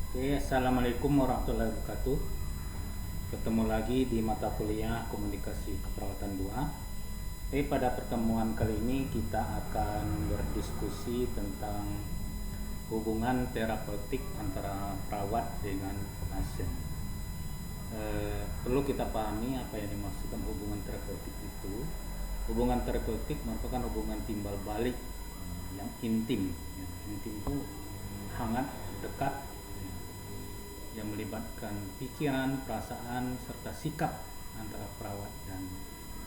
Oke, assalamualaikum warahmatullahi wabarakatuh. Ketemu lagi di mata kuliah Komunikasi Keperawatan 2. Pada pertemuan kali ini kita akan berdiskusi tentang hubungan terapeutik antara perawat dengan pasien. Perlu kita pahami apa yang dimaksudkan hubungan terapeutik itu. Hubungan terapeutik merupakan hubungan timbal balik yang intim. Intim itu hangat, dekat, yang melibatkan pikiran, perasaan, serta sikap antara perawat dan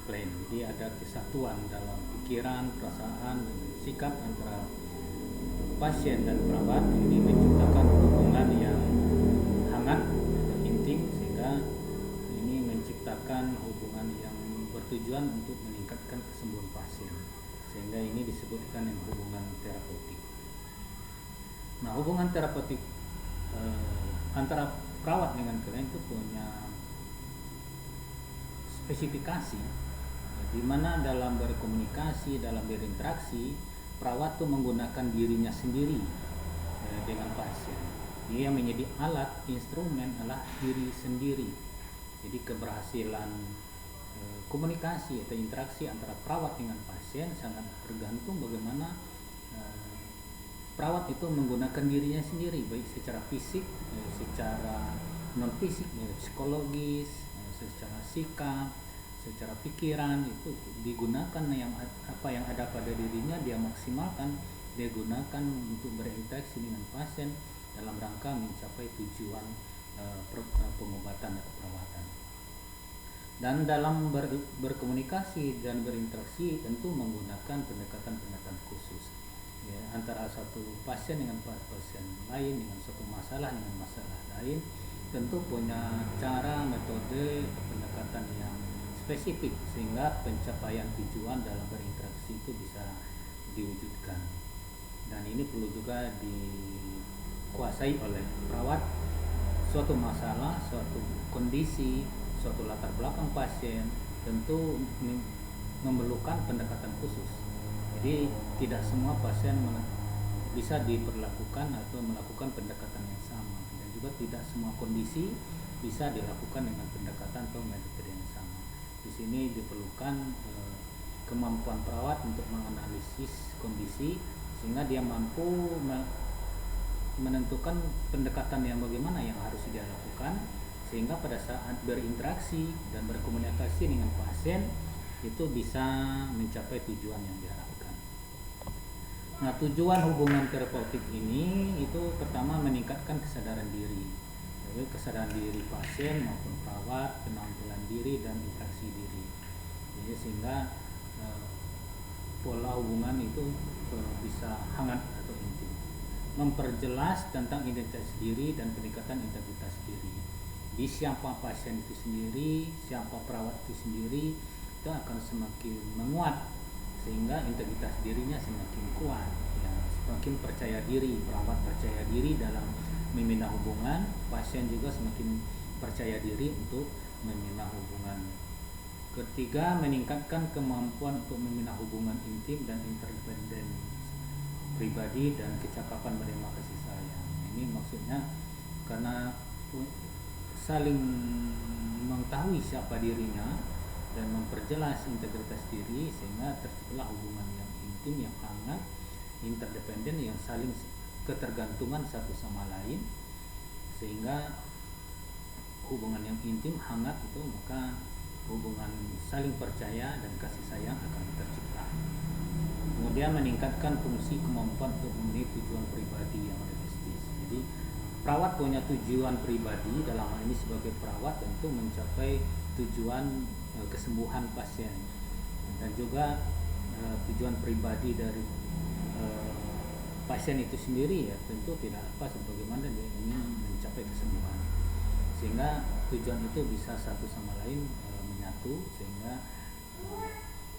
klien. Jadi ada kesatuan dalam pikiran, perasaan, dan sikap antara pasien dan perawat. Ini menciptakan hubungan yang hangat atau intim, sehingga ini menciptakan hubungan yang bertujuan untuk meningkatkan kesembuhan pasien. Sehingga ini disebutkan yang hubungan terapeutik. Nah, hubungan terapeutik antara perawat dengan klien itu punya spesifikasi, di mana dalam berkomunikasi, dalam berinteraksi, perawat itu menggunakan dirinya sendiri dengan pasien. Dia menjadi alat, instrumen adalah diri sendiri. Jadi keberhasilan komunikasi atau interaksi antara perawat dengan pasien sangat tergantung bagaimana perawat itu menggunakan dirinya sendiri, baik secara fisik, secara non fisik, psikologis, secara sikap, secara pikiran. Itu digunakan yang apa yang ada pada dirinya dia maksimalkan, dia gunakan untuk berinteraksi dengan pasien dalam rangka mencapai tujuan pengobatan atau perawatan. Dan dalam berkomunikasi dan berinteraksi tentu menggunakan pendekatan-pendekatan khusus. Antara satu pasien dengan pasien lain, dengan satu masalah dengan masalah lain, tentu punya cara, metode, pendekatan yang spesifik sehingga pencapaian tujuan dalam berinteraksi itu bisa diwujudkan. Dan ini perlu juga dikuasai oleh perawat. Suatu masalah, suatu kondisi, suatu latar belakang pasien tentu memerlukan pendekatan khusus. Jadi tidak semua pasien bisa diperlakukan atau melakukan pendekatan yang sama, dan juga tidak semua kondisi bisa dilakukan dengan pendekatan atau metode yang sama. Di sini diperlukan kemampuan perawat untuk menganalisis kondisi sehingga dia mampu menentukan pendekatan yang bagaimana yang harus dia lakukan, sehingga pada saat berinteraksi dan berkomunikasi dengan pasien itu bisa mencapai tujuan yang diharapkan. Nah, tujuan hubungan terapeutik ini itu pertama meningkatkan kesadaran diri. Jadi kesadaran diri pasien maupun perawat, penampilan diri dan interaksi diri. Jadi sehingga pola hubungan itu bisa hangat atau intim. Memperjelas tentang identitas diri dan peningkatan integritas diri. Di siapa pasien itu sendiri, siapa perawat itu sendiri, itu akan semakin menguat sehingga integritas dirinya semakin kuat, semakin percaya diri. Perawat percaya diri dalam membina hubungan, pasien juga semakin percaya diri untuk membina hubungan. Ketiga, meningkatkan kemampuan untuk membina hubungan intim dan interdependen pribadi dan kecakapan menerima kasih sayang. Ini maksudnya karena saling mengetahui siapa dirinya dan memperjelas integritas diri, sehingga terciptalah hubungan yang intim, yang hangat, interdependen, yang saling ketergantungan satu sama lain. Sehingga hubungan yang intim, hangat itu, maka hubungan saling percaya dan kasih sayang akan tercipta. Kemudian meningkatkan fungsi kemampuan untuk memenuhi tujuan pribadi yang realistis. Jadi perawat punya tujuan pribadi, dalam hal ini sebagai perawat tentu mencapai tujuan kesembuhan pasien, dan juga tujuan pribadi dari pasien itu sendiri, ya tentu tidak apa sebagaimana dia ingin mencapai kesembuhan, sehingga tujuan itu bisa satu sama lain menyatu, sehingga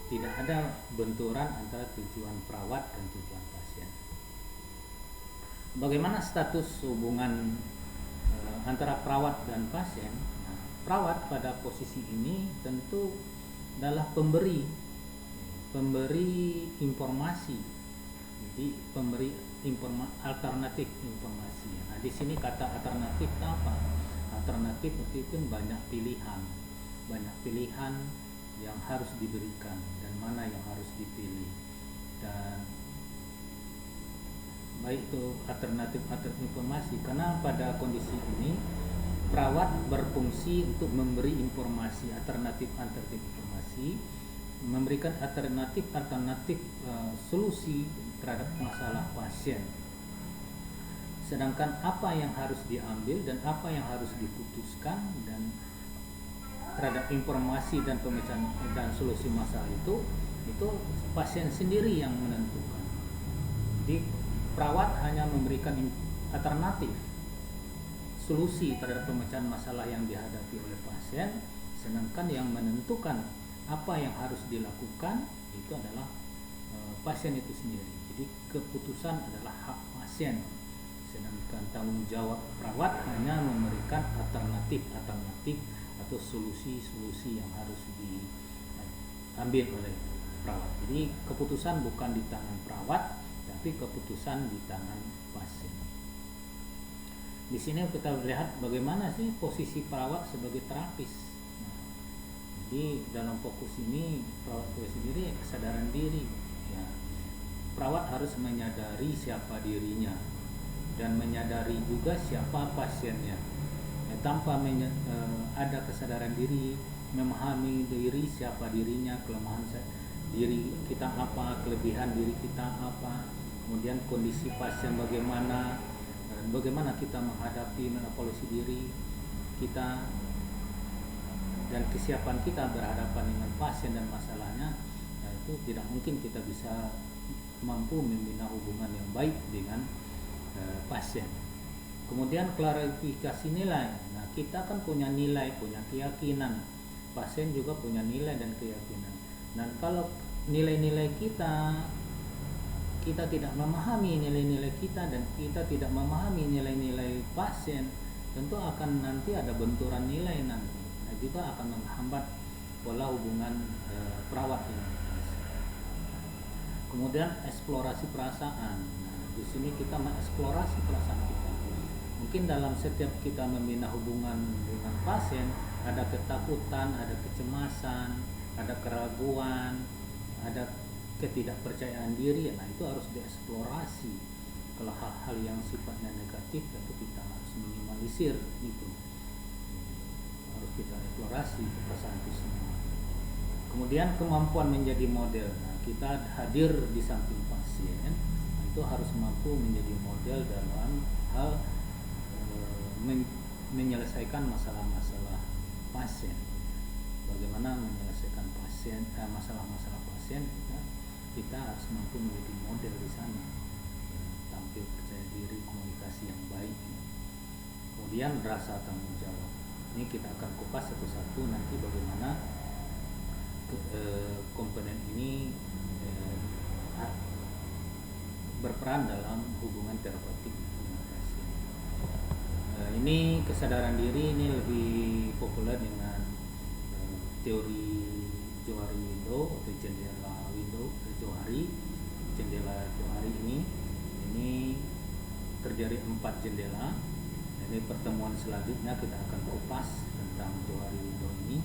tidak ada benturan antara tujuan perawat dan tujuan pasien. Bagaimana status hubungan antara perawat dan pasien? Nah, perawat pada posisi ini tentu adalah pemberi informasi. Jadi pemberi alternatif informasi yang ada di sini kata alternatif apa? Alternatif itu banyak pilihan yang harus diberikan dan mana yang harus dipilih. Dan baik itu alternatif informasi, karena pada kondisi ini perawat berfungsi untuk memberi informasi alternatif informasi, memberikan alternatif solusi terhadap masalah pasien. Sedangkan apa yang harus diambil dan apa yang harus diputuskan dan terhadap informasi dan pemecahan dan solusi masalah itu pasien sendiri yang menentukan. Jadi perawat hanya memberikan alternatif solusi terhadap pemecahan masalah yang dihadapi oleh pasien, sedangkan yang menentukan apa yang harus dilakukan itu adalah pasien itu sendiri. Jadi keputusan adalah hak pasien, sedangkan tanggung jawab perawat hanya memberikan alternatif atau solusi yang harus diambil oleh perawat. Jadi keputusan bukan di tangan perawat, tapi keputusan di tangan pasien. Di sini kita lihat bagaimana sih posisi perawat sebagai terapis. Jadi dalam fokus ini perawat itu sendiri kesadaran diri. Ya, perawat harus menyadari siapa dirinya dan menyadari juga siapa pasiennya. Tanpa ada kesadaran diri, memahami diri, siapa dirinya, kelemahan diri kita apa, kelebihan diri kita apa, kemudian kondisi pasien bagaimana, bagaimana kita menghadapi mengevaluasi diri kita dan kesiapan kita berhadapan dengan pasien dan masalahnya, itu tidak mungkin kita bisa mampu membina hubungan yang baik dengan pasien. Kemudian klarifikasi nilai. Nah, kita kan punya nilai, punya keyakinan. Pasien juga punya nilai dan keyakinan. Dan kalau nilai-nilai kita tidak memahami nilai-nilai kita dan kita tidak memahami nilai-nilai pasien, tentu akan nanti ada benturan nilai nanti. Nah, juga akan menghambat pola hubungan perawat ini. Kemudian eksplorasi perasaan. Nah, di sini kita mengeksplorasi perasaan kita. Mungkin dalam setiap kita membina hubungan dengan pasien ada ketakutan, ada kecemasan, ada keraguan, ada ketidakpercayaan diri. Nah, itu harus dieksplorasi. Kalau hal-hal yang sifatnya negatif, itu kita harus minimalisir itu. Harus kita eksplorasi perasaan itu semua. Kemudian kemampuan menjadi model. Nah, kita hadir di samping pasien, itu harus mampu menjadi model dalam hal menyelesaikan masalah-masalah pasien. Bagaimana menyelesaikan masalah-masalah pasien, kita harus mampu menjadi model di sana. Tampil percaya diri, komunikasi yang baik. Kemudian rasa tanggung jawab. Ini kita akan kupas satu-satu nanti bagaimana komponen ini berperan dalam hubungan terapeutik. Ini kesadaran diri ini lebih populer dengan teori Johari Window atau jendela Window Johari. Jendela Johari ini terdiri 4 jendela. Jadi pertemuan selanjutnya kita akan kupas tentang Johari Window ini.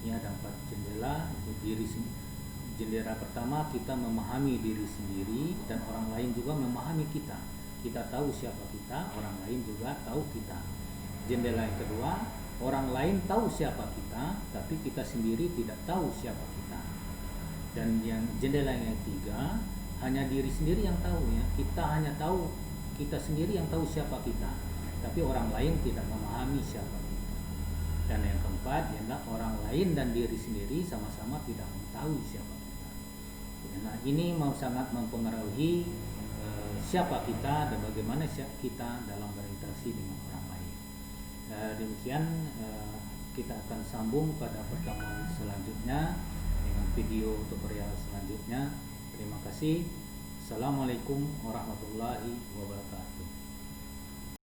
Ini ada 4 jendela. Jendela pertama, kita memahami diri sendiri dan orang lain juga memahami kita. Kita tahu siapa kita, orang lain juga tahu kita. Jendela yang kedua, orang lain tahu siapa kita, tapi kita sendiri tidak tahu siapa kita. Dan yang jendela yang ketiga, hanya diri sendiri yang tahu ya. Kita hanya tahu, kita sendiri yang tahu siapa kita, tapi orang lain tidak memahami siapa kita. Dan yang keempat, ialah orang lain dan diri sendiri sama-sama tidak mengetahui siapa kita. Nah, ini sangat mempengaruhi siapa kita dan bagaimana kita dalam berinteraksi dengan orang lain. Demikian kita akan sambung pada pertemuan selanjutnya dengan video tutorial selanjutnya. Terima kasih. Assalamualaikum warahmatullahi wabarakatuh.